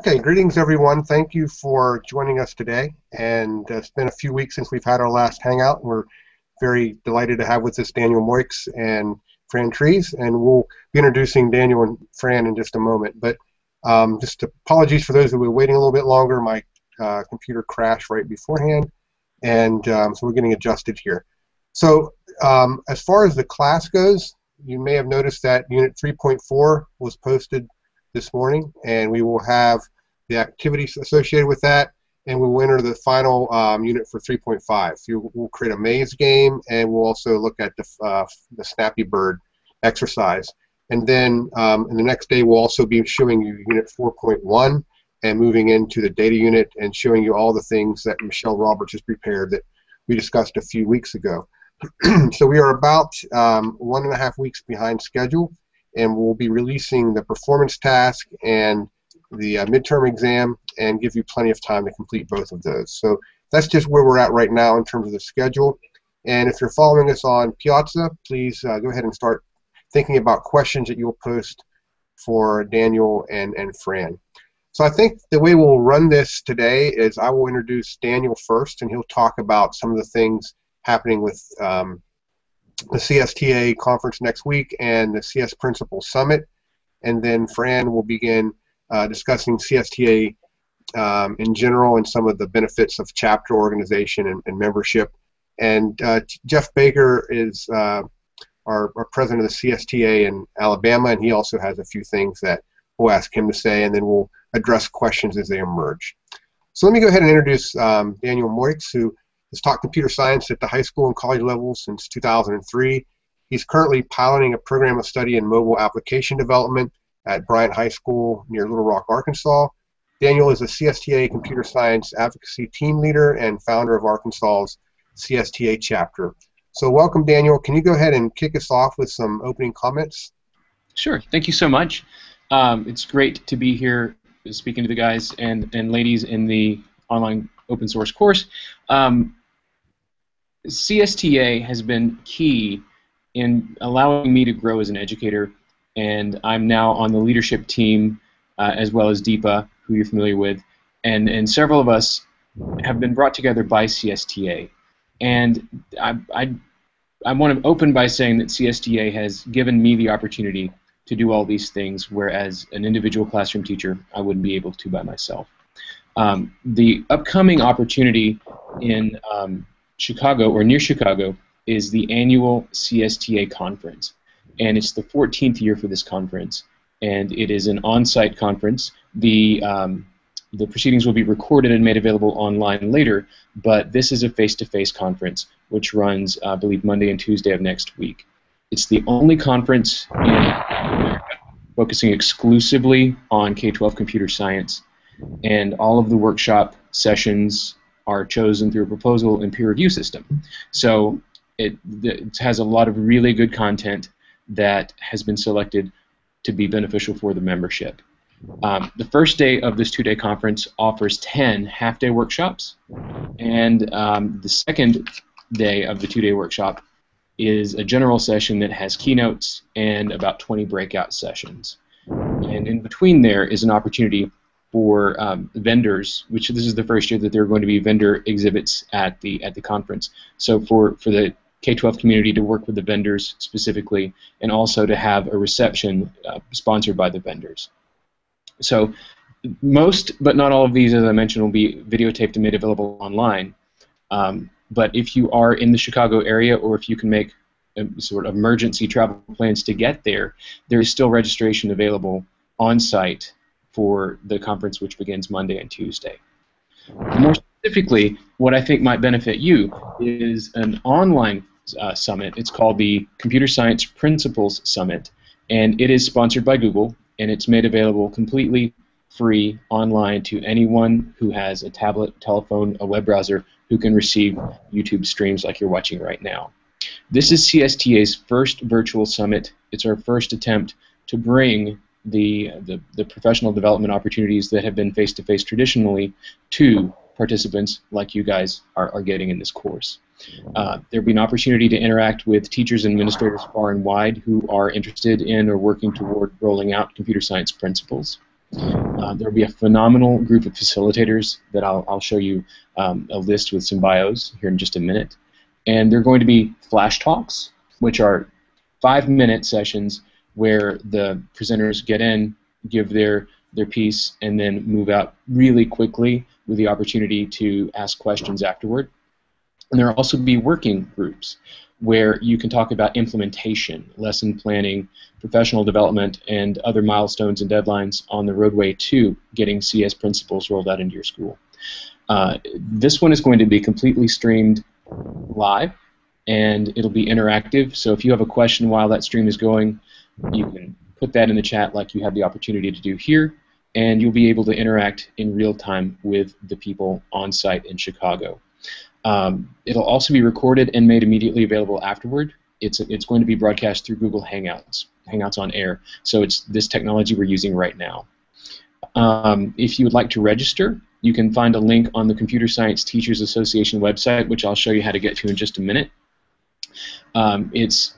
Okay, greetings everyone. Thank you for joining us today. And it's been a few weeks since we've had our last hangout. We're very delighted to have with us Daniel Moix and Fran, and we'll be introducing Daniel and Fran in just a moment. But just apologies for those who were waiting a little bit longer. My computer crashed right beforehand, and so we're getting adjusted here. So as far as the class goes, you may have noticed that Unit 3.4 was posted this morning, and we will have the activities associated with that, and we will enter the final unit for 3.5. We'll create a maze game, and we'll also look at the Snappy Bird exercise. And then in the next day, we'll also be showing you Unit 4.1 and moving into the data unit and showing you all the things that Michelle Roberts has prepared that we discussed a few weeks ago. So we are about 1.5 weeks behind schedule, and we'll be releasing the performance task and the midterm exam and give you plenty of time to complete both of those. So that's just where we're at right now in terms of the schedule. And if you're following us on Piazza, please go ahead and start thinking about questions that you'll post for Daniel and Fran. So I think the way we'll run this today is I will introduce Daniel first, and he'll talk about some of the things happening with the CSTA conference next week and the CS Principal Summit, and then Fran will begin discussing CSTA in general and some of the benefits of chapter organization and membership. And Jeff Baker is our president of the CSTA in Alabama, and he also has a few things that we'll ask him to say, and then we'll address questions as they emerge. So let me go ahead and introduce Daniel Moix, who has taught computer science at the high school and college level since 2003. He's currently piloting a program of study in mobile application development at Bryant High School near Little Rock, Arkansas. Daniel is a CSTA computer science advocacy team leader and founder of Arkansas's CSTA chapter. So welcome, Daniel. Can you go ahead and kick us off with some opening comments? Sure. Thank you so much. It's great to be here speaking to the guys and ladies in the online open source course. CSTA has been key in allowing me to grow as an educator, and I'm now on the leadership team as well as Deepa, who you're familiar with, and several of us have been brought together by CSTA. And I want to open by saying that CSTA has given me the opportunity to do all these things, whereas an individual classroom teacher, I wouldn't be able to by myself. The upcoming opportunity in Chicago, or near Chicago, is the annual CSTA conference, and it's the 14th year for this conference, and it is an on-site conference. The proceedings will be recorded and made available online later, but this is a face-to-face conference which runs, I believe, Monday and Tuesday of next week. It's the only conference in America focusing exclusively on K-12 computer science, and all of the workshop sessions are chosen through a proposal and peer review system. So it has a lot of really good content that has been selected to be beneficial for the membership. The first day of this two-day conference offers 10 half-day workshops, and the second day of the two-day workshop is a general session that has keynotes and about 20 breakout sessions. And in between there is an opportunity for vendors, which this is the first year that there are going to be vendor exhibits at the conference. So for the K-12 community to work with the vendors specifically, and also to have a reception sponsored by the vendors. So most, but not all of these, as I mentioned, will be videotaped and made available online. But if you are in the Chicago area, or if you can make sort of emergency travel plans to get there, there is still registration available on site for the conference, which begins Monday and Tuesday. More specifically, what I think might benefit you is an online summit. It's called the Computer Science Principles Summit, and it is sponsored by Google, and it's made available completely free online to anyone who has a tablet, telephone, a web browser, who can receive YouTube streams like you're watching right now. This is CSTA's first virtual summit. It's our first attempt to bring the professional development opportunities that have been face-to-face traditionally to participants like you guys are getting in this course. There'll be an opportunity to interact with teachers and administrators far and wide who are interested in or working toward rolling out computer science principles. There will be a phenomenal group of facilitators that I'll show you a list with some bios here in just a minute. And there are going to be flash talks, which are 5-minute sessions where the presenters get in, give their piece, and then move out really quickly with the opportunity to ask questions afterward. And there will also be working groups where you can talk about implementation, lesson planning, professional development, and other milestones and deadlines on the roadway to getting CS principles rolled out into your school. This one is going to be completely streamed live, and it'll be interactive. So if you have a question while that stream is going, you can put that in the chat like you had the opportunity to do here, and you'll be able to interact in real time with the people on site in Chicago. It'll also be recorded and made immediately available afterward. It's going to be broadcast through Google Hangouts on Air. So it's this technology we're using right now. If you would like to register, you can find a link on the Computer Science Teachers Association website, which I'll show you how to get to in just a minute. It's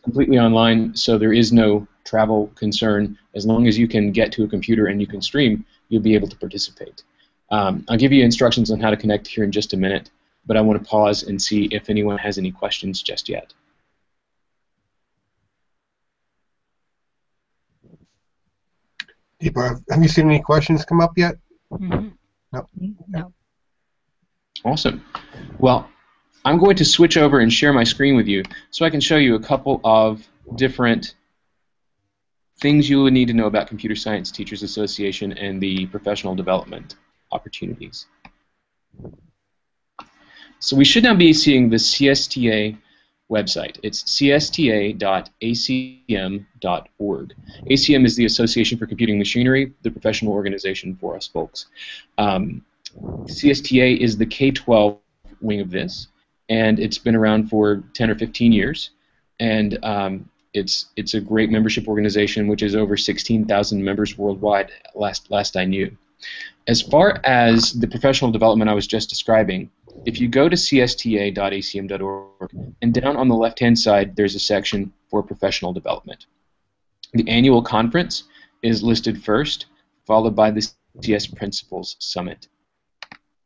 completely online, so there is no travel concern. As long as you can get to a computer and you can stream, you'll be able to participate. I'll give you instructions on how to connect here in just a minute, but I want to pause and see if anyone has any questions just yet. Deepa, have you seen any questions come up yet? Mm-hmm. No. No. Awesome. Well, I'm going to switch over and share my screen with you so I can show you a couple of different things you would need to know about Computer Science Teachers Association and the professional development opportunities. So we should now be seeing the CSTA website. It's csta.acm.org. ACM is the Association for Computing Machinery, the professional organization for us folks. CSTA is the K-12 wing of this, and it's been around for 10 or 15 years, and it's a great membership organization, which is over 16,000 members worldwide last I knew. As far as the professional development I was just describing, if you go to csta.acm.org, and down on the left-hand side, there's a section for professional development. The annual conference is listed first, followed by the CS Principles Summit.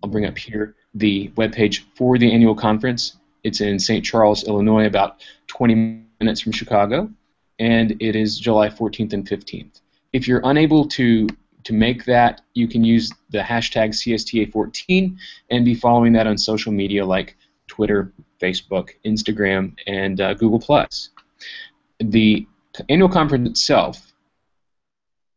I'll bring up here the webpage for the annual conference. It's in St. Charles, Illinois, about 20 minutes from Chicago, and it is July 14th and 15th. If you're unable to make that, you can use the hashtag CSTA14 and be following that on social media like Twitter, Facebook, Instagram, and Google+. The annual conference itself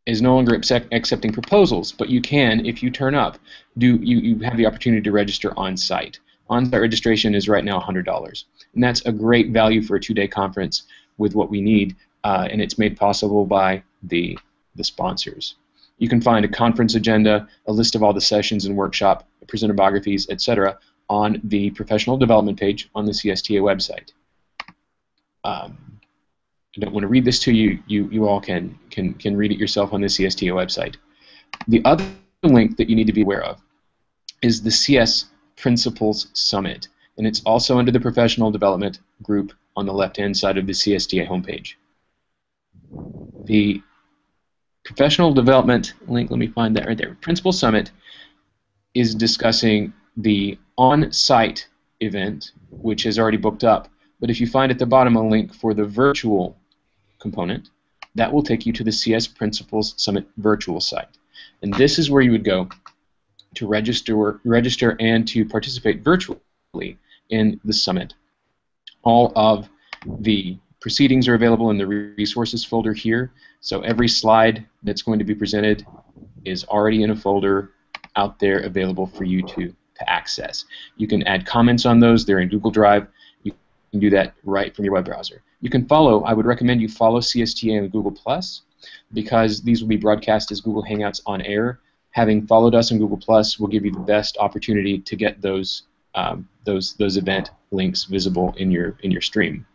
is no longer accepting proposals, but you can, if you turn up, you have the opportunity to register on-site. On-site registration is right now $100, and that's a great value for a 2-day conference with what we need, and it's made possible by the sponsors. You can find a conference agenda, a list of all the sessions and workshop, presenter biographies, etc., on the professional development page on the CSTA website. I don't want to read this to you. You all can read it yourself on the CSTA website. The other link that you need to be aware of is the CS Principles Summit, and it's also under the professional development group on the left-hand side of the CSTA homepage. The professional development link, let me find that right there. Principal Summit is discussing the on-site event, which is already booked up. But if you find at the bottom a link for the virtual component, that will take you to the CS Principles Summit virtual site. And this is where you would go to register and to participate virtually in the summit. All of the proceedings are available in the resources folder here. So every slide that's going to be presented is already in a folder out there available for you to access. You can add comments on those. They're in Google Drive. You can do that right from your web browser. You can follow, I would recommend you follow CSTA and Google+, because these will be broadcast as Google Hangouts on air. Having followed us on Google+, will give you the best opportunity to get those event links visible in your stream.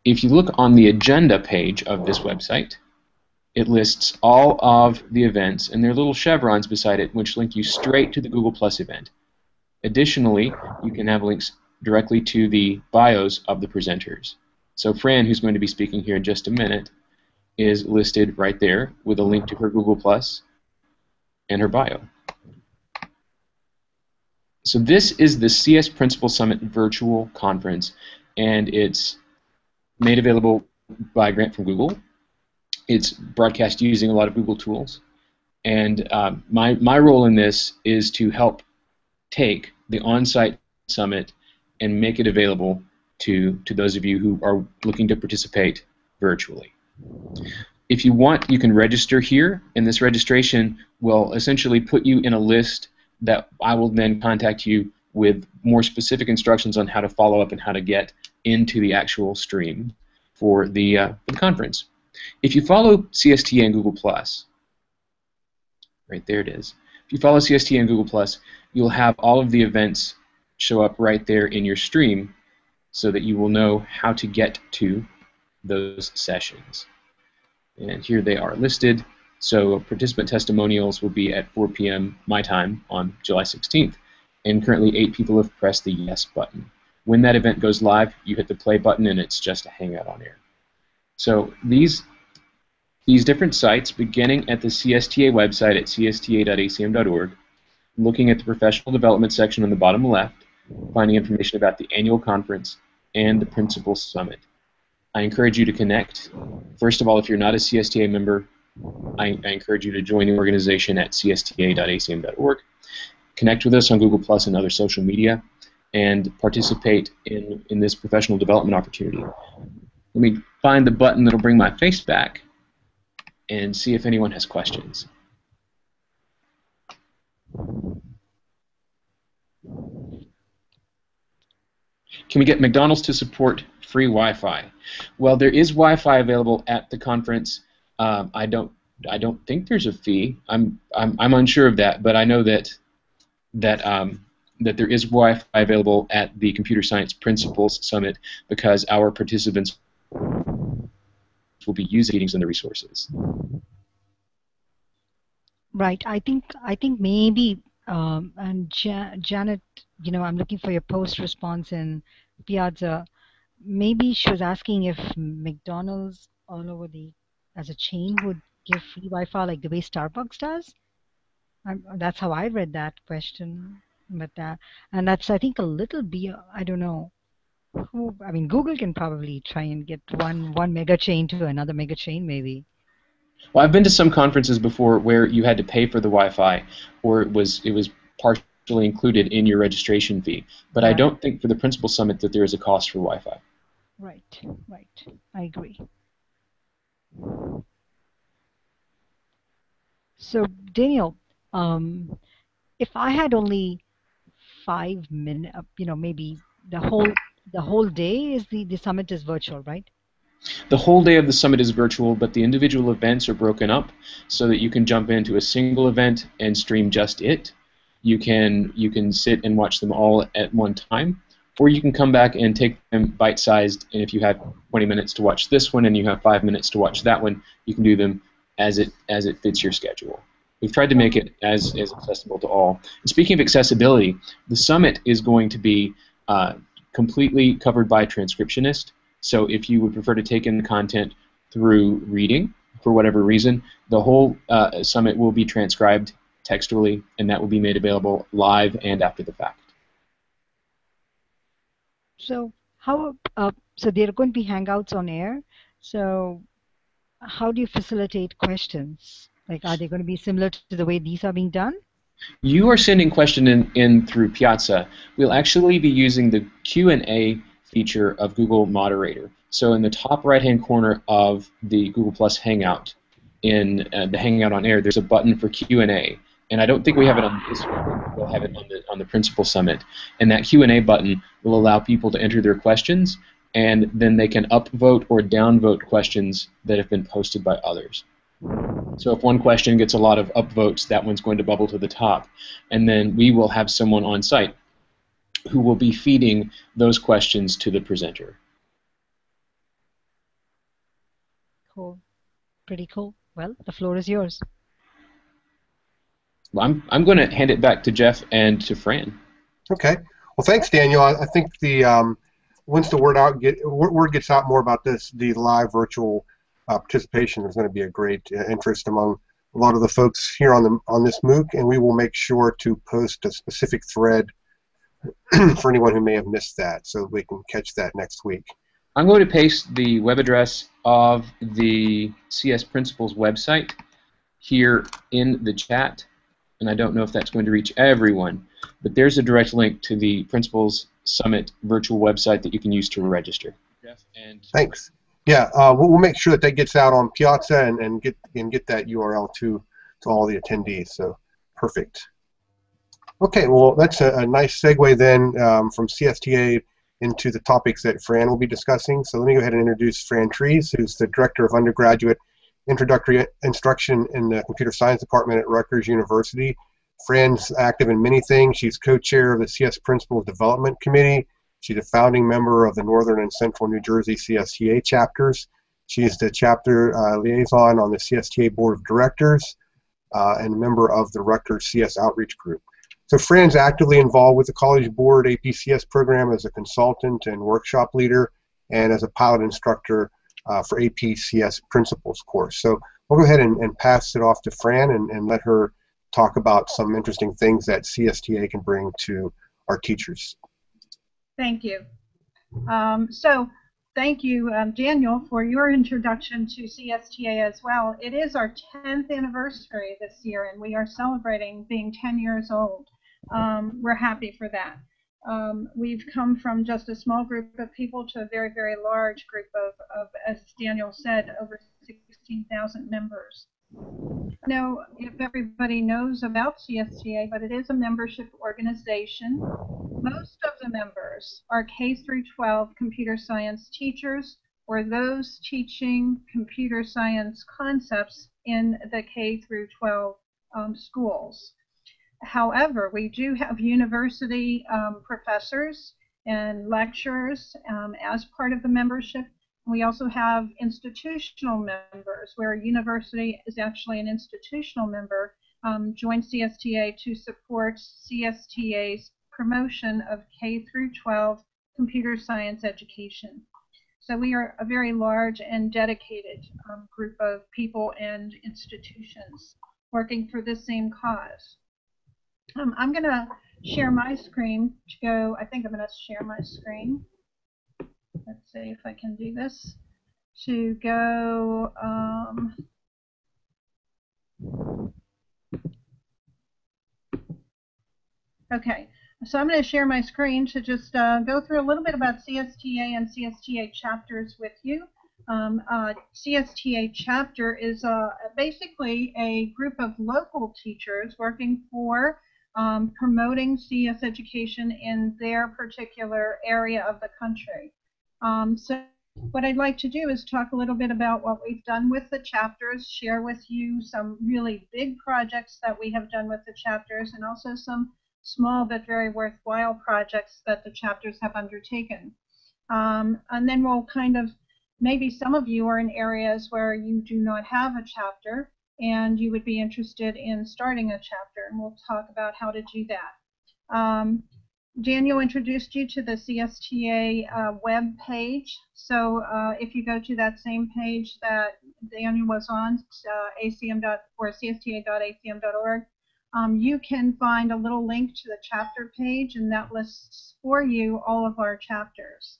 If you look on the agenda page of this website, it lists all of the events, and there are little chevrons beside it which link you straight to the Google Plus event. Additionally, you can have links directly to the bios of the presenters. So Fran, who's going to be speaking here in just a minute, is listed right there with a link to her Google Plus and her bio. So this is the CS Principal Summit Virtual Conference, and it's made available by a grant from Google. It's broadcast using a lot of Google tools, and my role in this is to help take the on-site summit and make it available to those of you who are looking to participate virtually. If you want, you can register here, and this registration will essentially put you in a list that I will then contact you with more specific instructions on how to follow up and how to get into the actual stream for the conference. If you follow CSTA and Google+, right there it is. If you follow CSTA and Google+, you'll have all of the events show up right there in your stream so that you will know how to get to those sessions. And here they are listed. So participant testimonials will be at 4 p.m. my time on July 16th. And currently 8 people have pressed the yes button. When that event goes live, you hit the play button and it's just a hangout on air. So these different sites, beginning at the CSTA website at csta.acm.org, looking at the professional development section on the bottom left, finding information about the annual conference and the Principal Summit. I encourage you to connect. First of all, if you're not a CSTA member, I encourage you to join the organization at csta.acm.org. Connect with us on Google Plus and other social media, and participate in this professional development opportunity. Let me find the button that'll bring my face back and see if anyone has questions. Can we get McDonald's to support free Wi-Fi? Well, there is Wi-Fi available at the conference. I don't think there's a fee. I'm unsure of that, but I know that there is Wi-Fi available at the Computer Science Principles Summit because our participants will be using meetings and the resources. Right. I think maybe and Janet, you know, I'm looking for your post response in Piazza. Maybe she was asking if McDonald's all over as a chain would give free Wi-Fi like the way Starbucks does. That's how I read that question. But and that's, I think, a little I don't know. I mean, Google can probably try and get one mega chain to another mega chain, maybe. Well, I've been to some conferences before where you had to pay for the Wi-Fi, or it was partially included in your registration fee. But right. I don't think for the Principal Summit that there is a cost for Wi-Fi. Right, right. I agree. So, Daniel, if I had only 5 minutes, you know, maybe the whole day is the summit is virtual, right? The whole day of the summit is virtual, but the individual events are broken up so that you can jump into a single event and stream just it. You can sit and watch them all at one time, or you can come back and take them bite-sized, and if you have 20 minutes to watch this one and you have 5 minutes to watch that one, you can do them as it fits your schedule. We've tried to make it as accessible to all. And speaking of accessibility, the summit is going to be completely covered by a transcriptionist. So if you would prefer to take in the content through reading, for whatever reason, the whole summit will be transcribed textually, and that will be made available live and after the fact. So so there are going to be hangouts on air. So how do you facilitate questions? Like, are they going to be similar to the way these are being done? You are sending questions in through Piazza. We'll actually be using the Q&A feature of Google Moderator. So in the top right-hand corner of the Google Plus Hangout, in the Hangout on Air, there's a button for Q&A. And I don't think we have it on this one. We'll have it on the Principal Summit. And that Q&A button will allow people to enter their questions, and then they can upvote or downvote questions that have been posted by others. So if one question gets a lot of upvotes, that one's going to bubble to the top. And then we will have someone on site who will be feeding those questions to the presenter. Cool. Pretty cool. Well, the floor is yours. Well, I'm going to hand it back to Jeff and to Fran. Okay. Well, thanks, Daniel. I think once the word gets out more about this, the live virtual participation. There's going to be a great interest among a lot of the folks here on this MOOC, and we will make sure to post a specific thread for anyone who may have missed that, so we can catch that next week. I'm going to paste the web address of the CS Principals website here in the chat, and I don't know if that's going to reach everyone, but there's a direct link to the Principals Summit virtual website that you can use to register. Thanks. Yeah, we'll make sure that gets out on Piazza and get that URL to all the attendees. So perfect. Okay, well that's a nice segue then from CSTA into the topics that Fran will be discussing. So let me go ahead and introduce Fran Trees, who's the Director of Undergraduate Introductory Instruction in the Computer Science Department at Rutgers University. Fran's active in many things. She's co-chair of the CS Principals Development Committee. She's a founding member of the Northern and Central New Jersey CSTA chapters. She's the chapter liaison on the CSTA Board of Directors and a member of the Rutgers CS Outreach Group. So Fran's actively involved with the College Board APCS program as a consultant and workshop leader and as a pilot instructor for APCS Principals course. So we'll go ahead and pass it off to Fran and let her talk about some interesting things that CSTA can bring to our teachers. Thank you. Thank you, Daniel, for your introduction to CSTA as well. It is our 10th anniversary this year, and we are celebrating being 10 years old. We're happy for that. We've come from just a small group of people to a very, very large group of as Daniel said, over 16,000 members. I don't know if everybody knows about CSTA, but it is a membership organization. Most of the members are K-12 computer science teachers or those teaching computer science concepts in the K-12 schools. However, we do have university professors and lecturers as part of the membership. We also have institutional members, where a university is actually an institutional member, join CSTA to support CSTA's promotion of K-12 computer science education. So we are a very large and dedicated group of people and institutions working for the same cause. I'm going to share my screen to go. I think I'm going to share my screen. Let's see if I can do this. To go. Okay, so I'm going to share my screen to just go through a little bit about CSTA and CSTA chapters with you. CSTA chapter is basically a group of local teachers working for promoting CS education in their particular area of the country. So what I'd like to do is talk a little bit about what we've done with the chapters, share with you some really big projects that we have done with the chapters, and also some small but very worthwhile projects that the chapters have undertaken. And then we'll kind of, maybe some of you are in areas where you do not have a chapter and you would be interested in starting a chapter, and we'll talk about how to do that. Daniel introduced you to the CSTA web page. So if you go to that same page that Daniel was on, csta.acm.org, you can find a little link to the chapter page, and that lists for you all of our chapters.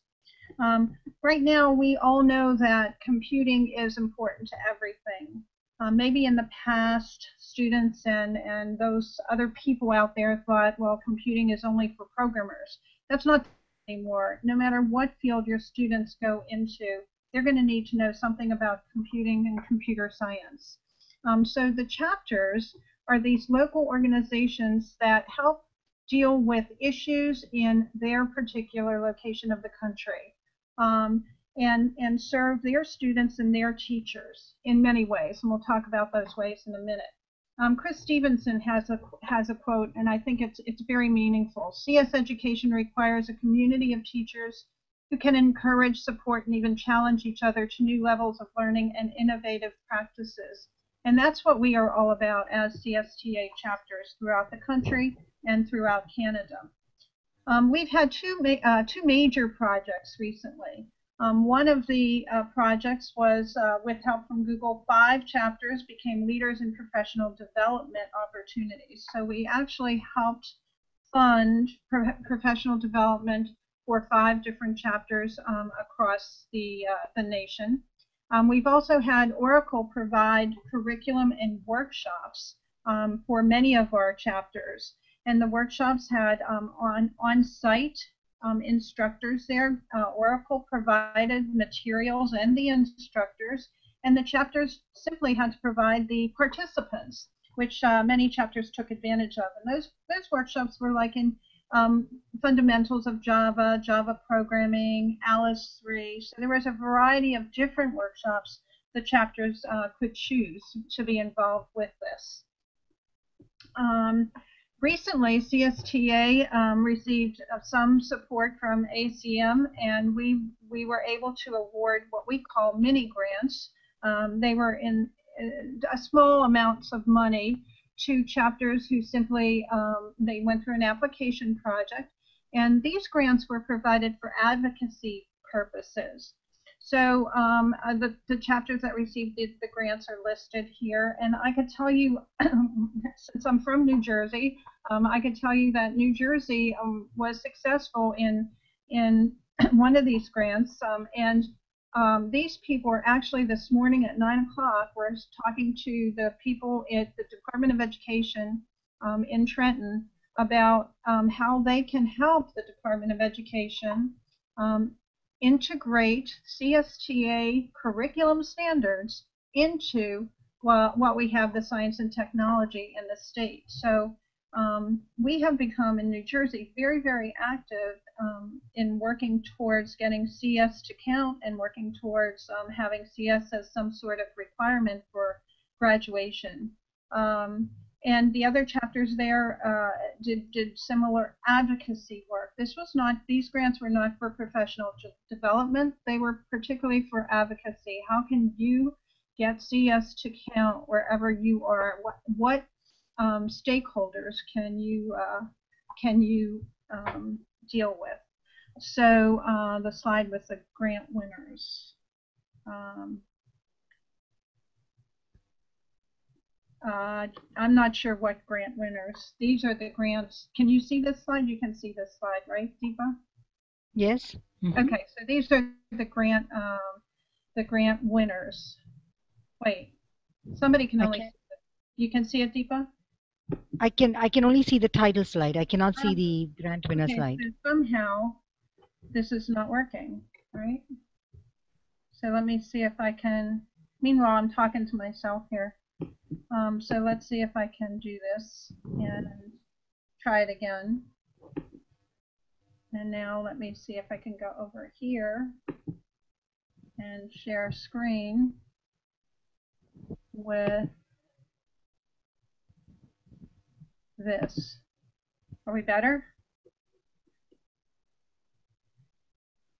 Right now, we all know that computing is important to everything. Maybe in the past, students and those other people out there thought, well, computing is only for programmers. That's not anymore. No matter what field your students go into, they're going to need to know something about computing and computer science. So the chapters are these local organizations that help deal with issues in their particular location of the country. And serve their students and their teachers in many ways, and we'll talk about those ways in a minute. Chris Stevenson has a quote, and I think it's very meaningful. CS education requires a community of teachers who can encourage, support, and even challenge each other to new levels of learning and innovative practices. And that's what we are all about as CSTA chapters throughout the country and throughout Canada. We've had two major projects recently. One of the projects was, with help from Google, 5 chapters became leaders in professional development opportunities. So we actually helped fund professional development for 5 different chapters across the nation. We've also had Oracle provide curriculum and workshops for many of our chapters. And the workshops had on-site instructors there. Oracle provided materials and the instructors, and the chapters simply had to provide the participants, which many chapters took advantage of. And those workshops were like in fundamentals of Java, Java programming, Alice 3. So there was a variety of different workshops the chapters could choose to be involved with this. Recently, CSTA received some support from ACM, and we were able to award what we call mini grants. They were in small amounts of money to chapters who simply they went through an application project, and these grants were provided for advocacy purposes. So the chapters that received the grants are listed here, and I could tell you, since I'm from New Jersey, I could tell you that New Jersey was successful in one of these grants, and these people were actually this morning at 9 o'clock were talking to the people at the Department of Education in Trenton about how they can help the Department of Education integrate CSTA curriculum standards into what we have, the science and technology in the state. So we have become in New Jersey very, very active in working towards getting CS to count and working towards having CS as some sort of requirement for graduation. And the other chapters there did similar advocacy work. These grants were not for professional development. They were particularly for advocacy. How can you get CS to count wherever you are? What stakeholders can you deal with? So the slide with the grant winners. I'm not sure what grant winners. These are the grants. Can you see this slide? You can see this slide, right, Deepa? Yes. Mm-hmm. Okay, so these are the grant winners. Wait, somebody can only see it. You can see it, Deepa? I can only see the title slide. I cannot see the grant winner slide. So somehow this is not working, right? So let me see if I can. Meanwhile, I'm talking to myself here. So let's see if I can do this and try it again. And now let me see if I can go over here and share screen with this. Are we better?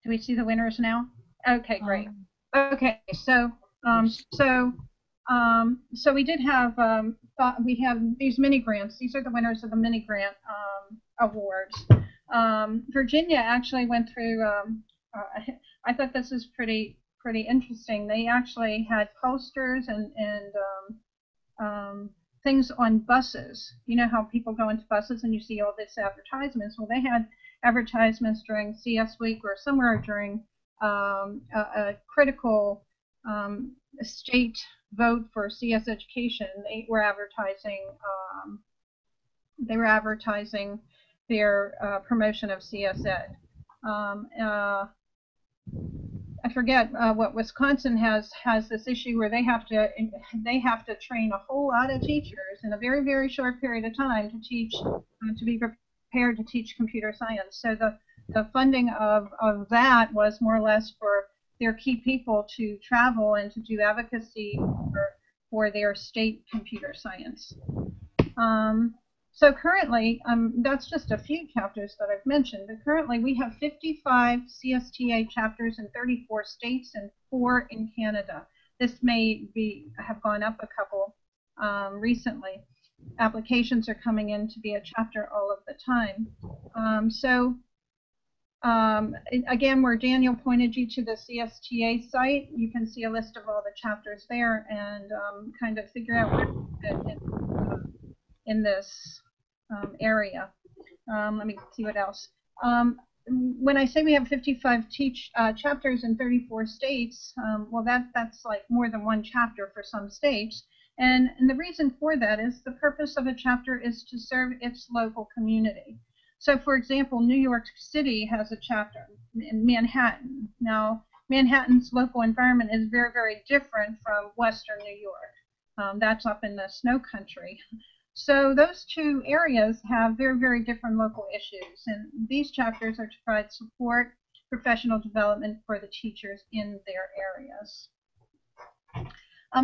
Do we see the winners now? Okay, great. Okay, so so we did have we have these mini grants. These are the winners of the mini grant awards. Virginia actually went through. I thought this is pretty interesting. They actually had posters and things on buses. You know how people go into buses and you see all this advertisements. Well, they had advertisements during CS Week or somewhere during a critical state vote for CS education. They were advertising. They were advertising their promotion of CS Ed. I forget what Wisconsin has this issue where they have to train a whole lot of teachers in a very, very short period of time to teach to be prepared to teach computer science. So the funding of that was more or less for their key people to travel and to do advocacy for their state computer science. So currently, that's just a few chapters that I've mentioned, but currently we have 55 CSTA chapters in 34 states and 4 in Canada. This may have gone up a couple recently. Applications are coming in to be a chapter all of the time. So Again, where Daniel pointed you to the CSTA site, you can see a list of all the chapters there and kind of figure out where to fit in this area. Let me see what else. When I say we have 55 chapters in 34 states, well, that's like more than one chapter for some states. And the reason for that is the purpose of a chapter is to serve its local community. So, for example, New York City has a chapter in Manhattan. Now, Manhattan's local environment is very, very different from Western New York. That's up in the snow country. So those two areas have very, very different local issues. And these chapters are to provide support, professional development for the teachers in their areas.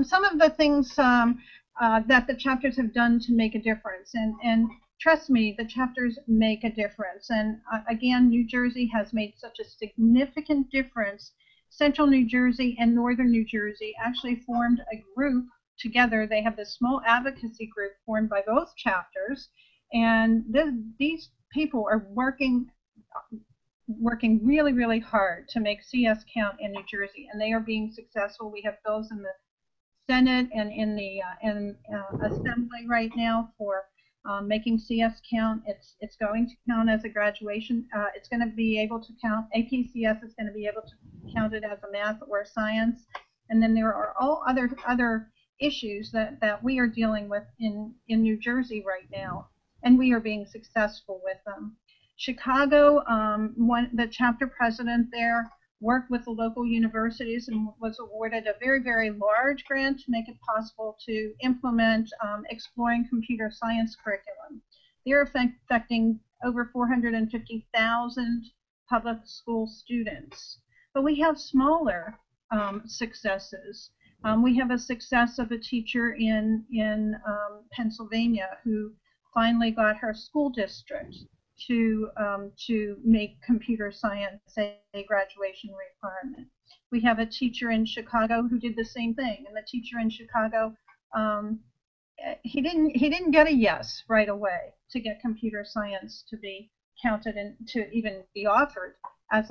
Some of the things that the chapters have done to make a difference, and trust me, the chapters make a difference. And again, New Jersey has made such a significant difference. Central New Jersey and Northern New Jersey actually formed a group together. They have this small advocacy group formed by both chapters, and these people are working really, really hard to make CS count in New Jersey, and they are being successful. We have bills in the Senate and in the Assembly right now for making CS count. It's going to count as a graduation. It's going to be able to count. APCS is going to be able to count it as a math or science. And then there are all other issues that we are dealing with in New Jersey right now, and we are being successful with them. Chicago, the chapter president there worked with the local universities and was awarded a very, very large grant to make it possible to implement exploring computer science curriculum. They're affecting over 450,000 public school students. But we have smaller successes. We have a success of a teacher in Pennsylvania who finally got her school district to make computer science a graduation requirement. We have a teacher in Chicago who did the same thing, and the teacher in Chicago, he didn't get a yes right away to get computer science to be counted and to even be offered as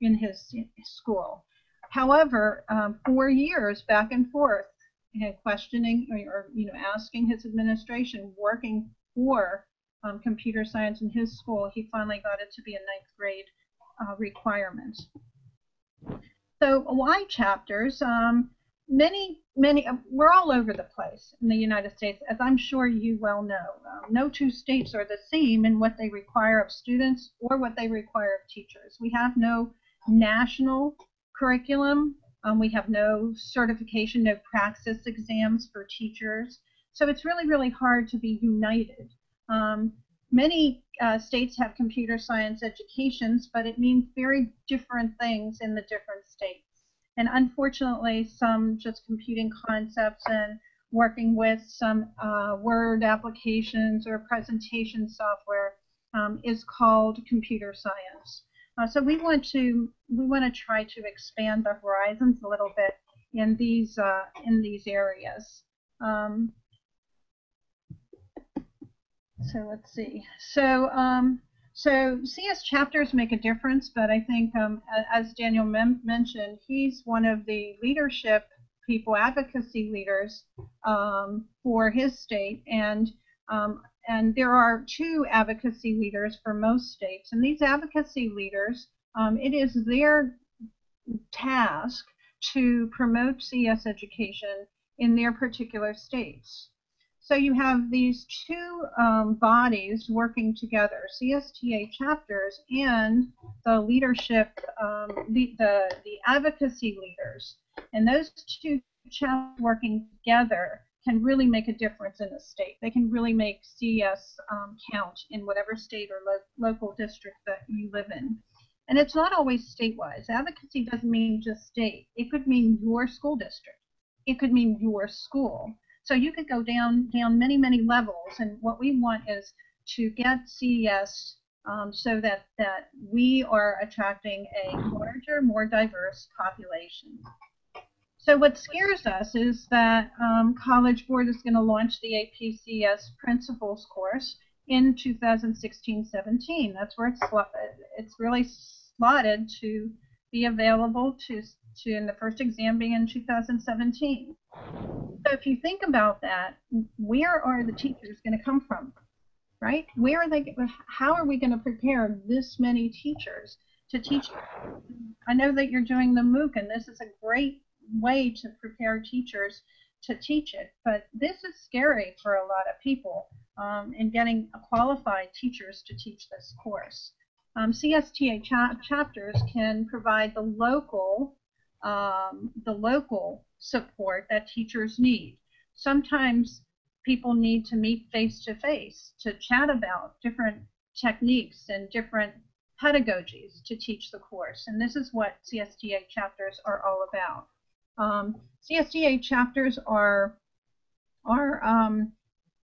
in his school. However, 4 years back and forth, questioning or asking his administration, working for computer science in his school, he finally got it to be a 9th grade requirement. So why chapters? Many, we're all over the place in the United States, as I'm sure you well know. No two states are the same in what they require of students or what they require of teachers. We have no national curriculum. We have no certification, no praxis exams for teachers. So it's really, really hard to be united. Many states have computer science educations, but it means very different things in the different states. And unfortunately, some just computing concepts and working with some Word applications or presentation software is called computer science. So we want to try to expand the horizons a little bit in these areas. So let's see. So CS chapters make a difference, but I think, as Daniel mentioned, he's one of the leadership people, advocacy leaders for his state, and there are 2 advocacy leaders for most states. And these advocacy leaders, it is their task to promote CS education in their particular states. So you have these 2 bodies working together, CSTA chapters and the leadership, the advocacy leaders. And those 2 chapters working together can really make a difference in the state. They can really make CS count in whatever state or local district that you live in. And it's not always state-wise. Advocacy doesn't mean just state. It could mean your school district. It could mean your school. So you could go down many, many levels, and what we want is to get CES so that we are attracting a larger, more diverse population. So what scares us is that College Board is going to launch the APCS Principles course in 2016-17. That's where it's really slotted to be available to in the first exam being in 2017. So if you think about that, where are the teachers going to come from, right? Where are they? How are we going to prepare this many teachers to teach? I know that you're doing the MOOC, and this is a great way to prepare teachers to teach it, but this is scary for a lot of people in getting qualified teachers to teach this course. CSTA chapters can provide the local support that teachers need. Sometimes people need to meet face-to-face to chat about different techniques and different pedagogies to teach the course, and this is what CSTA chapters are all about. CSTA chapters are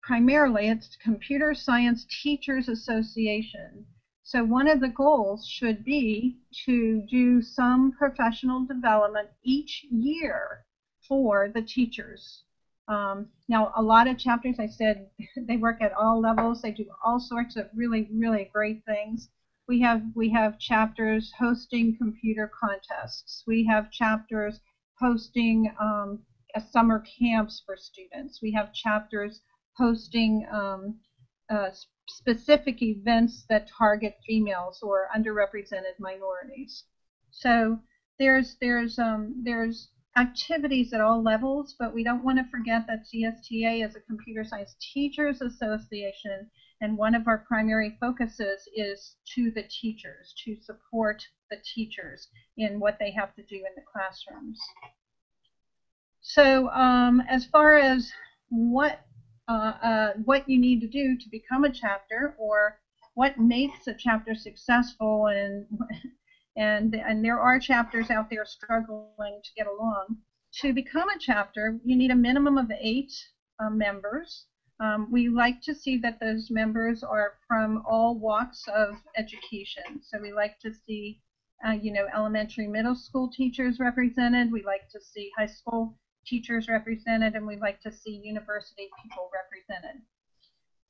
primarily, it's Computer Science Teachers Association. So one of the goals should be to do some professional development each year for the teachers. Now, a lot of chapters, I said, they work at all levels. They do all sorts of really, really great things. We have chapters hosting computer contests. We have chapters hosting summer camps for students. We have chapters hosting specific events that target females or underrepresented minorities. So there's activities at all levels, but we don't want to forget that CSTA is a Computer Science Teachers Association, and one of our primary focuses is to the teachers, to support the teachers in what they have to do in the classrooms. So as far as what you need to do to become a chapter, or what makes a chapter successful, and there are chapters out there struggling to get along. To become a chapter, you need a minimum of 8 members. We like to see that those members are from all walks of education. So we like to see, elementary, middle school teachers represented. We like to see high school teachers represented, and we like to see university people represented.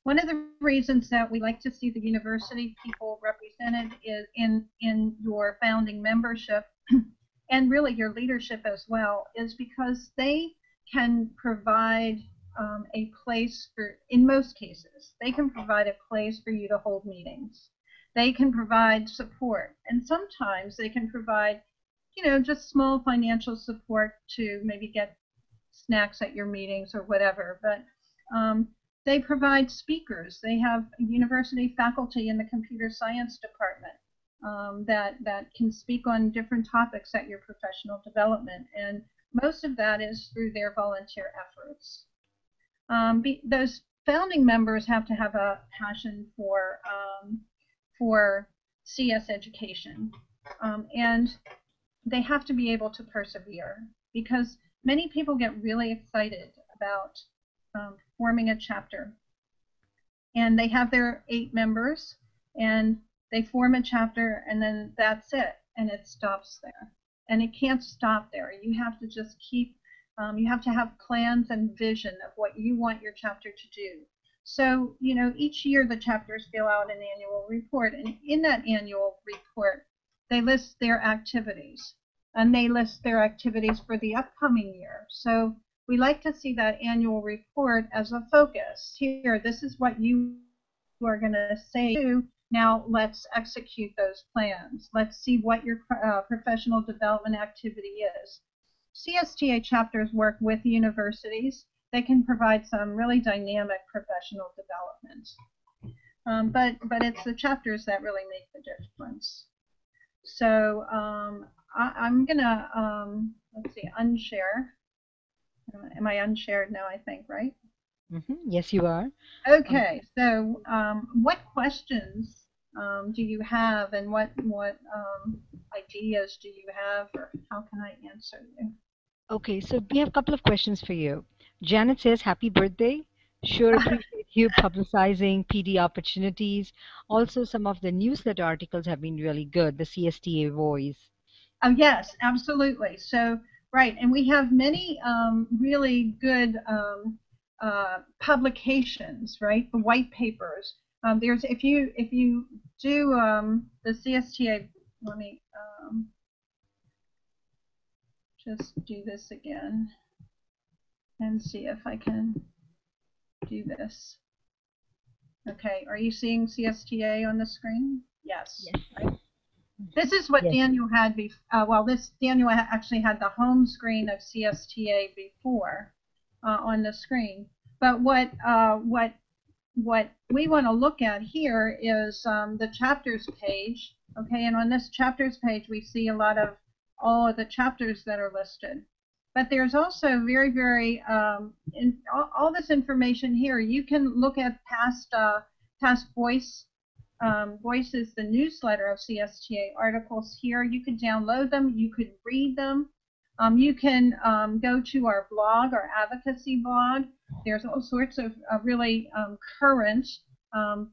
One of the reasons that we like to see the university people represented is in your founding membership and really your leadership as well, is because they can provide a place for, in most cases, they can provide a place for you to hold meetings. They can provide support, and sometimes they can provide, just small financial support to maybe get snacks at your meetings or whatever, but they provide speakers. They have university faculty in the computer science department that can speak on different topics at your professional development, and most of that is through their volunteer efforts. Those founding members have to have a passion for CS education, and they have to be able to persevere, because many people get really excited about forming a chapter, and they have their 8 members, and they form a chapter, and then that's it, and it stops there. And it can't stop there. You have to just keep, you have to have plans and vision of what you want your chapter to do. So, each year the chapters fill out an annual report, and in that annual report, they list their activities, and they list their activities for the upcoming year. So we like to see that annual report as a focus. Here, this is what you are going to say. Now let's execute those plans. Let's see what your professional development activity is. CSTA chapters work with universities. They can provide some really dynamic professional development. But it's the chapters that really make the difference. So I'm going to, let's see, unshare. Am I unshared now, I think, right? Mm-hmm. Yes, you are. Okay, so what questions do you have, and what ideas do you have, or how can I answer you? Okay, so we have a couple of questions for you. Janet says, happy birthday. Sure appreciate you publicizing PD opportunities. Also, some of the newsletter articles have been really good, the CSTA Voice. Oh, yes, absolutely. So, right, and we have many really good publications, right? The white papers. There's if you do the CSTA, let me just do this again and see if I can do this. Okay, are you seeing CSTA on the screen? Yes. Yes. Right? This is what Daniel had before. Well, Daniel actually had the home screen of CSTA before on the screen. But what we want to look at here is the chapters page. Okay, and on this chapters page, we see a lot of all of the chapters that are listed. But there's also very all this information here. You can look at past Voice. Voice is the newsletter of CSTA articles here. You can download them. You could read them. You can go to our blog, our advocacy blog. There's all sorts of really current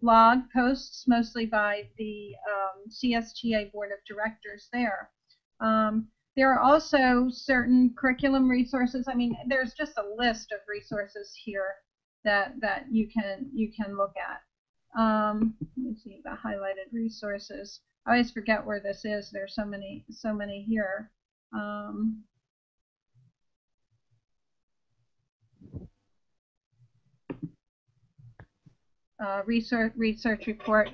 blog posts, mostly by the CSTA Board of Directors there. There are also certain curriculum resources. I mean, there's just a list of resources here that you can look at. Let me see the highlighted resources. I always forget where this is. There's so many here. Research report.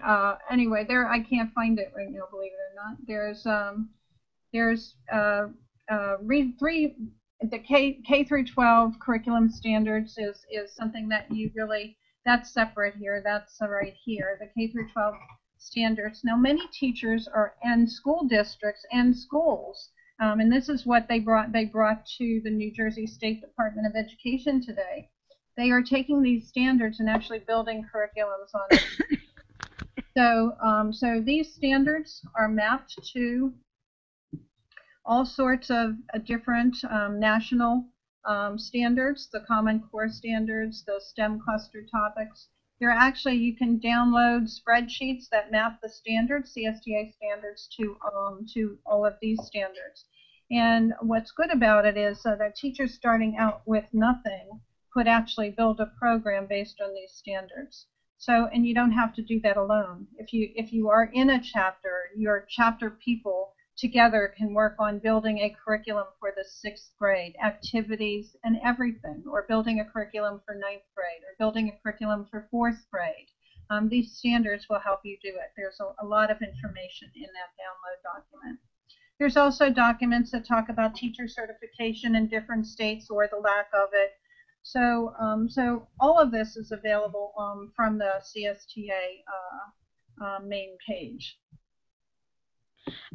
Anyway, there I can't find it right now. Believe it or not. There's the K through 12 curriculum standards is something that you really, that's separate here. That's right here. The K through 12 standards. Now, many teachers and school districts and schools, and this is what they brought to the New Jersey State Department of Education today. They are taking these standards and actually building curriculums on them. So these standards are mapped to all sorts of different national standards, the Common Core standards, the STEM cluster topics. There are actually, you can download spreadsheets that map the standards, CSTA standards, to all of these standards. And what's good about it is that teachers starting out with nothing could actually build a program based on these standards. So, and you don't have to do that alone. If you are in a chapter, your chapter people together can work on building a curriculum for the 6th grade, activities and everything, or building a curriculum for 9th grade, or building a curriculum for 4th grade. These standards will help you do it. There's a lot of information in that download document. There's also documents that talk about teacher certification in different states or the lack of it. So, so all of this is available from the CSTA main page.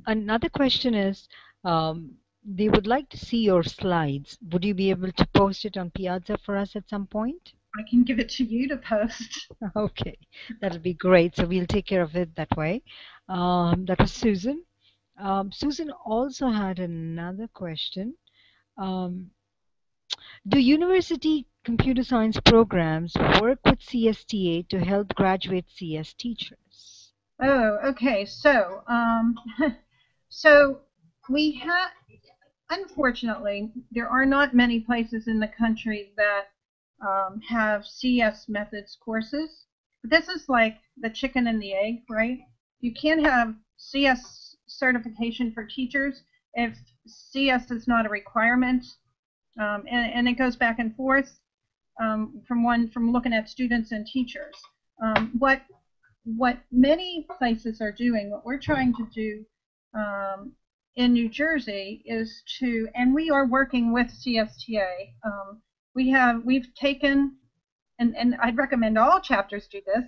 Another question is, they would like to see your slides. Would you be able to post it on Piazza for us at some point? I can give it to you to post. Okay, that'll be great. So we'll take care of it that way. That was Susan. Susan also had another question. Do university computer science programs work with CSTA to help graduate CS teachers? Oh, okay. So, so we have, unfortunately, there are not many places in the country that have CS methods courses. But this is like the chicken and the egg, right? You can't have CS certification for teachers if CS is not a requirement. And it goes back and forth from looking at students and teachers. What many places are doing, what we're trying to do in New Jersey is to, and we are working with CSTA. We've taken, and I'd recommend all chapters do this.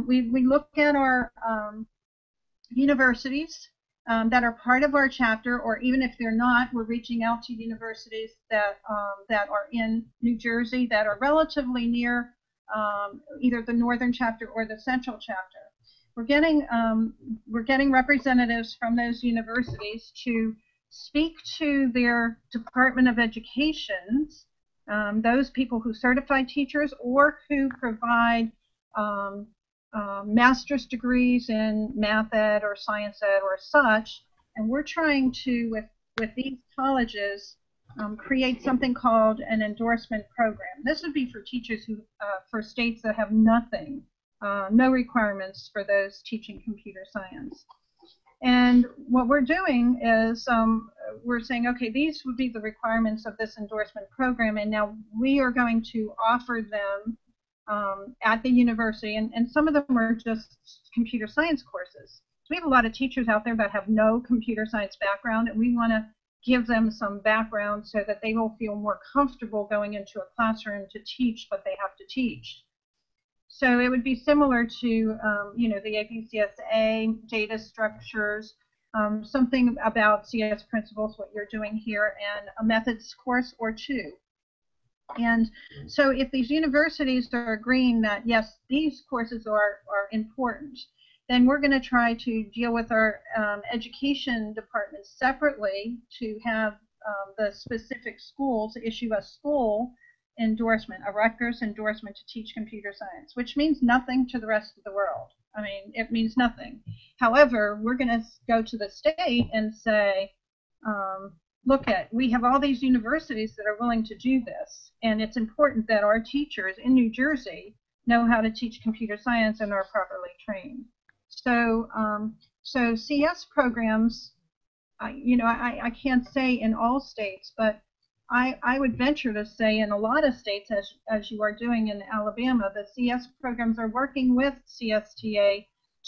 We look at our universities that are part of our chapter, or even if they're not, we're reaching out to universities that are in New Jersey that are relatively near either the northern chapter or the central chapter. We're getting representatives from those universities to speak to their Department of Educations, those people who certify teachers or who provide master's degrees in math ed or science ed or such, and we're trying to, with these colleges, create something called an endorsement program. This would be for teachers who, for states that have nothing no requirements for those teaching computer science. And what we're doing is we're saying, okay, these would be the requirements of this endorsement program, and now we are going to offer them at the university, and some of them are just computer science courses. So we have a lot of teachers out there that have no computer science background, and we want to give them some background so that they will feel more comfortable going into a classroom to teach what they have to teach. So it would be similar to, you know, the APCSA, data structures, something about CS principles, what you're doing here, and a methods course or two. And so if these universities are agreeing that, yes, these courses are important, then we're going to try to deal with our education departments separately to have the specific schools issue a school endorsement, a Rutgers endorsement to teach computer science, which means nothing to the rest of the world. I mean, it means nothing. However, we're going to go to the state and say, look, we have all these universities that are willing to do this, and it's important that our teachers in New Jersey know how to teach computer science and are properly trained. So, so CS programs, you know, I can't say in all states, but I would venture to say in a lot of states, as you are doing in Alabama, the CS programs are working with CSTA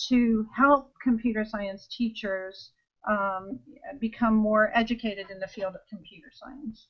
to help computer science teachers become more educated in the field of computer science.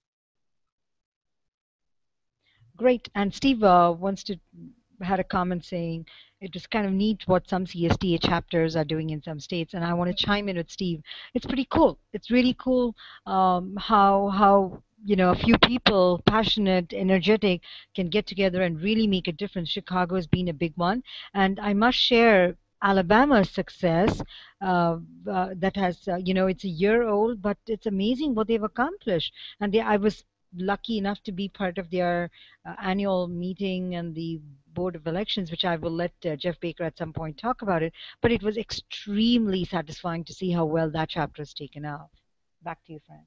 Great. And Steve had a comment saying it was kind of neat what some CSTA chapters are doing in some states, and I want to chime in with Steve. It's pretty cool. It's really cool how you know, a few people, passionate, energetic, can get together and really make a difference. Chicago has been a big one, and I must share Alabama's success. That has, you know, it's a year old, but it's amazing what they've accomplished. And I was lucky enough to be part of their annual meeting and the Board of Elections, which I will let Jeff Baker at some point talk about it. But it was extremely satisfying to see how well that chapter is taken off. Back to you, Fran.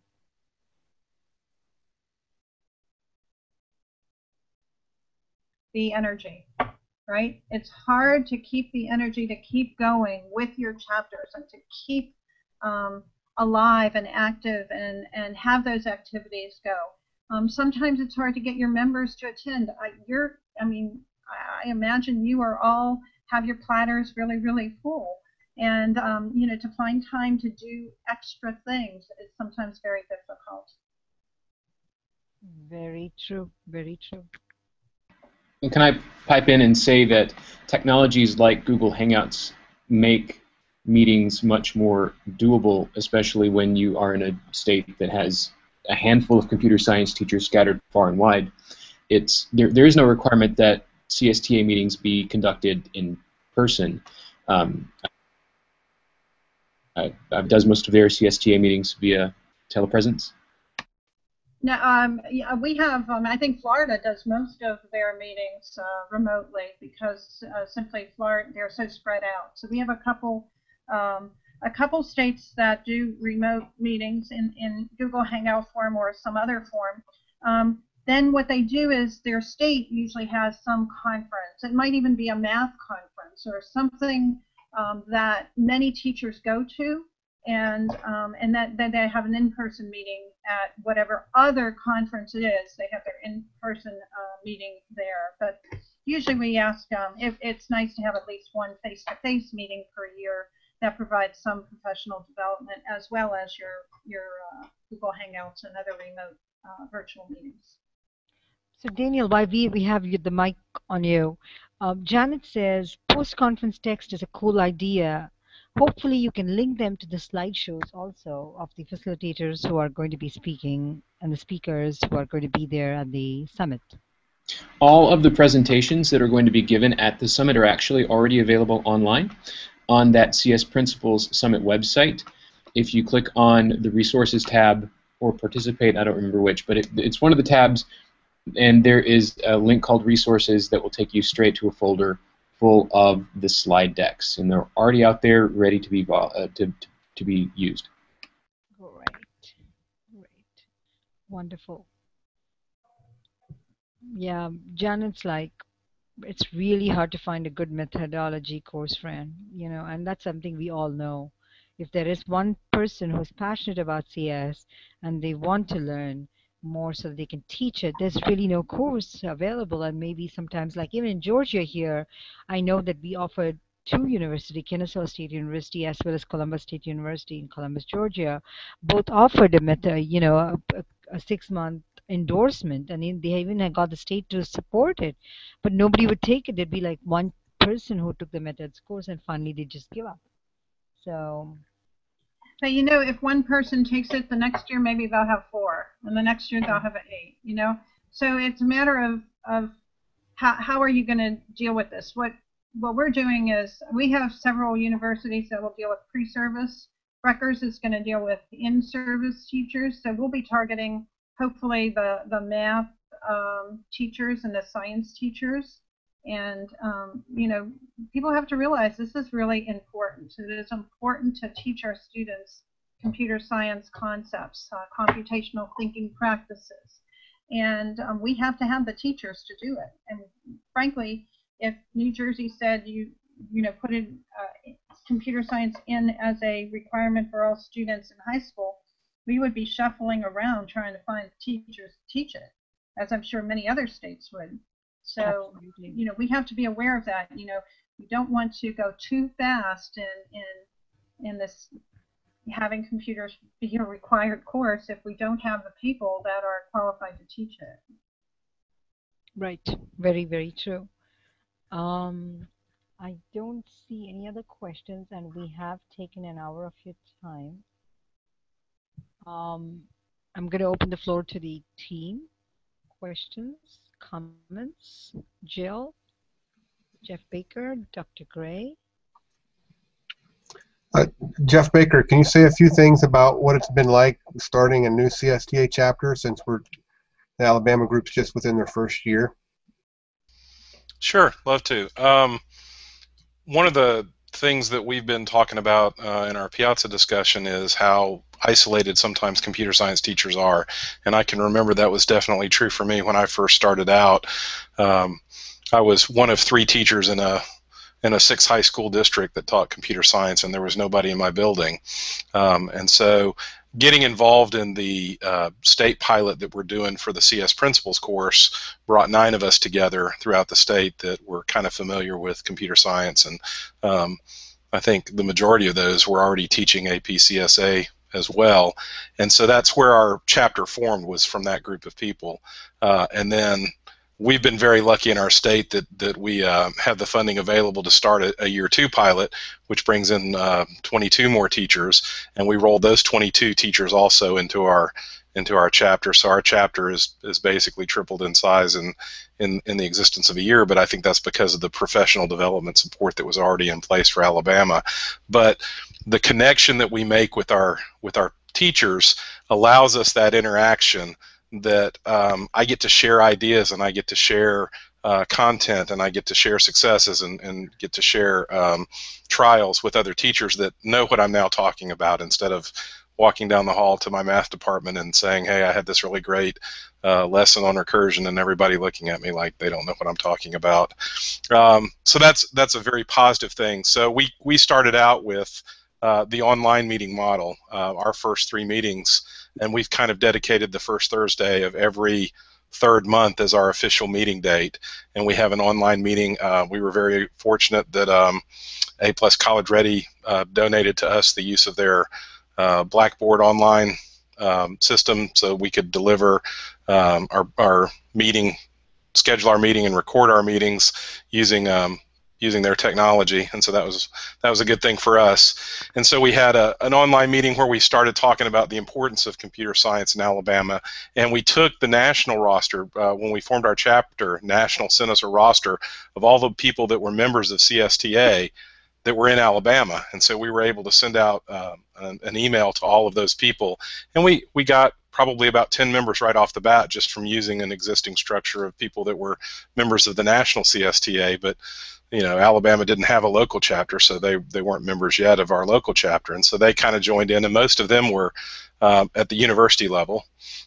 The energy, right? It's hard to keep the energy to keep going with your chapters and to keep alive and active and have those activities go. Sometimes it's hard to get your members to attend. I imagine you are all have your platters really, really full, and you know, to find time to do extra things is sometimes very difficult. Very true. Very true. And can I pipe in and say that technologies like Google Hangouts make meetings much more doable, especially when you are in a state that has a handful of computer science teachers scattered far and wide. There is no requirement that CSTA meetings be conducted in person. I've done most of their CSTA meetings via telepresence. Now, yeah, we have, I think Florida does most of their meetings remotely because simply Florida, they're so spread out. So we have a couple states that do remote meetings in Google Hangout form or some other form. Then what they do is their state usually has some conference. It might even be a math conference or something that many teachers go to, and that they have an in-person meeting at whatever other conference it is. They have their in-person meeting there. But usually we ask if it's nice to have at least one face-to-face meeting per year that provides some professional development, as well as your Google Hangouts and other remote virtual meetings. So Daniel, while we have the mic on you, Janet says post-conference text is a cool idea. Hopefully you can link them to the slideshows also of the facilitators who are going to be speaking and the speakers who are going to be there at the summit. All of the presentations that are going to be given at the summit are actually already available online on that CS Principles Summit website. If you click on the Resources tab or Participate, I don't remember which, but it's one of the tabs, and there is a link called Resources that will take you straight to a folder full of the slide decks, and they're already out there ready to be used. Great. Wonderful. Yeah, Janet's like, it's really hard to find a good methodology course, Fran, and that's something we all know. If there is one person who's passionate about CS and they want to learn more so they can teach it, there's really no course available. And maybe sometimes, like even in Georgia here, I know that we offered two universities, Kennesaw State University as well as Columbus State University in Columbus, Georgia, both offered a 6-month endorsement, and they even had got the state to support it, but nobody would take it. There'd be like one person who took the methods course, and finally they just give up. So, but if one person takes it, the next year maybe they'll have 4, and the next year they'll have 8. So it's a matter of how are you going to deal with this? What we're doing is we have several universities that will deal with pre-service. Rutgers is going to deal with in-service teachers, so we'll be targeting hopefully the math teachers and the science teachers. And people have to realize this is really important. It is important to teach our students computer science concepts, computational thinking practices, and we have to have the teachers to do it. And frankly, if New Jersey said you put in computer science in as a requirement for all students in high school, we would be shuffling around trying to find teachers to teach it, as I'm sure many other states would. So, absolutely. We have to be aware of that. We don't want to go too fast in this having computers be a required course if we don't have the people that are qualified to teach it. Right. Very, very true. I don't see any other questions, and we have taken an hour of your time. I'm going to open the floor to the team. Questions, comments? Jill, Jeff Baker, Dr. Gray. Jeff Baker, can you say a few things about what it's been like starting a new CSTA chapter, since the Alabama group's just within their first year? Sure, love to. One of the things that we've been talking about in our Piazza discussion is how isolated sometimes computer science teachers are, and I can remember that was definitely true for me when I first started out. I was one of 3 teachers in a 6 high school district that taught computer science, and there was nobody in my building. And so getting involved in the state pilot that we're doing for the CS Principles course brought 9 of us together throughout the state that were kind of familiar with computer science, and I think the majority of those were already teaching APCSA as well. And so that's where our chapter formed, was from that group of people. And then we've been very lucky in our state that we have the funding available to start a year 2 pilot, which brings in 22 more teachers, and we rolled those 22 teachers also into our chapter. So our chapter is basically tripled in size in the existence of a year, but I think that's because of the professional development support that was already in place for Alabama. But the connection that we make with our teachers allows us that interaction, that I get to share ideas, and I get to share content, and I get to share successes, and get to share trials with other teachers that know what I'm now talking about, instead of walking down the hall to my math department and saying, hey, I had this really great lesson on recursion, and everybody looking at me like they don't know what I'm talking about. So that's a very positive thing. So we started out with the online meeting model, our first 3 meetings, and we've kind of dedicated the first Thursday of every 3rd month as our official meeting date, and we have an online meeting. We were very fortunate that A+ College Ready donated to us the use of their Blackboard online system, so we could deliver our meeting, schedule our meeting, and record our meetings using their technology, and so that was a good thing for us. And so we had an online meeting where we started talking about the importance of computer science in Alabama, and we took the national roster. When we formed our chapter, National sent us a roster of all the people that were members of CSTA that were in Alabama, and so we were able to send out an email to all of those people, and we got probably about 10 members right off the bat just from using an existing structure of people that were members of the national CSTA. But Alabama didn't have a local chapter, so they weren't members yet of our local chapter, and so they kind of joined in, and most of them were at the university level.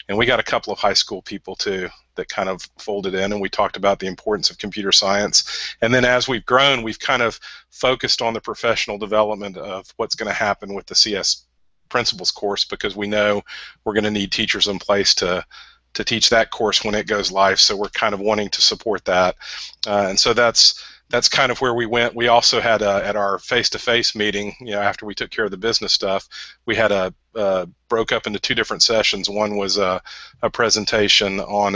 And we got a couple of high school people too that kind of folded in, and we talked about the importance of computer science. And then as we've grown, we've kind of focused on the professional development of what's going to happen with the CS Principles course, because we know we're going to need teachers in place to teach that course when it goes live. So we're kind of wanting to support that. And so that's kind of where we went. We also had at our face-to-face meeting, after we took care of the business stuff, we had broke up into 2 different sessions. One was a presentation on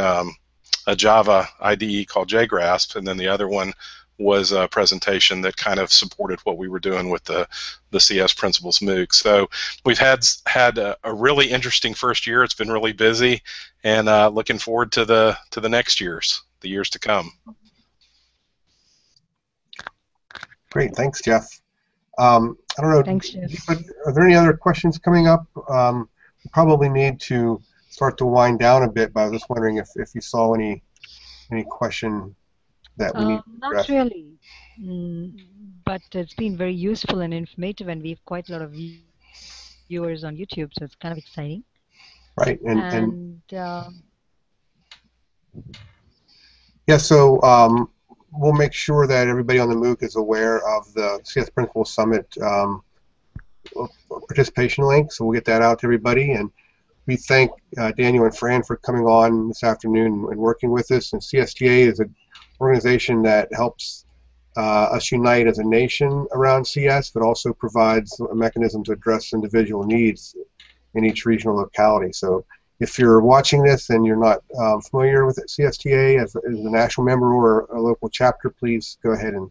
a Java IDE called JGrasp, and then the other one was a presentation that kind of supported what we were doing with the CS Principles MOOC. So we've had a really interesting first year. It's been really busy, and looking forward to the next years, the years to come. Great, thanks, Jeff. I don't know. Thanks, Jeff. Are there any other questions coming up? We probably need to start to wind down a bit, but I was just wondering if you saw any question that we need to address. Not really, but it's been very useful and informative, and we have quite a lot of viewers on YouTube, so it's kind of exciting. Right, and yeah, so we'll make sure that everybody on the MOOC is aware of the CS Principles Summit participation link, so we'll get that out to everybody. And we thank Daniel and Fran for coming on this afternoon and working with us. And CSTA is an organization that helps us unite as a nation around CS, but also provides a mechanism to address individual needs in each regional locality. So if you're watching this and you're not familiar with CSTA as a national member or a local chapter, please go ahead and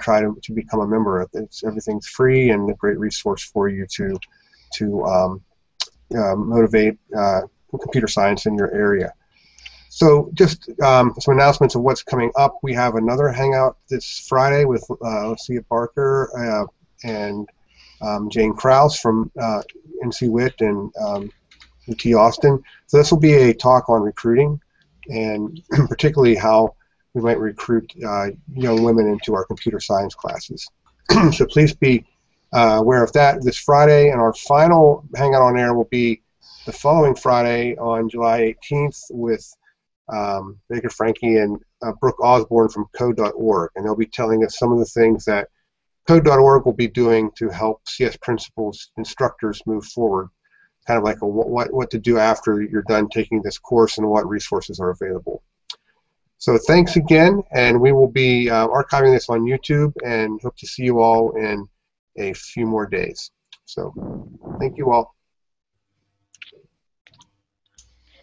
try to become a member. Everything's free and a great resource for you to motivate computer science in your area. So just some announcements of what's coming up. We have another hangout this Friday with Lucia Barker and Jane Krause from NC WIT and UT Austin. So this will be a talk on recruiting, and particularly how we might recruit young women into our computer science classes. So please be aware of that this Friday, and our final hangout on air will be the following Friday on July 18th with Baker Frankie and Brooke Osborne from Code.org, and they'll be telling us some of the things that Code.org will be doing to help CS Principles instructors move forward, kind of like what to do after you're done taking this course and what resources are available. So thanks again, and we will be archiving this on YouTube, and hope to see you all in a few more days. So thank you all.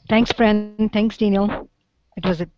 Thanks, Fran. Thanks, Daniel. It was a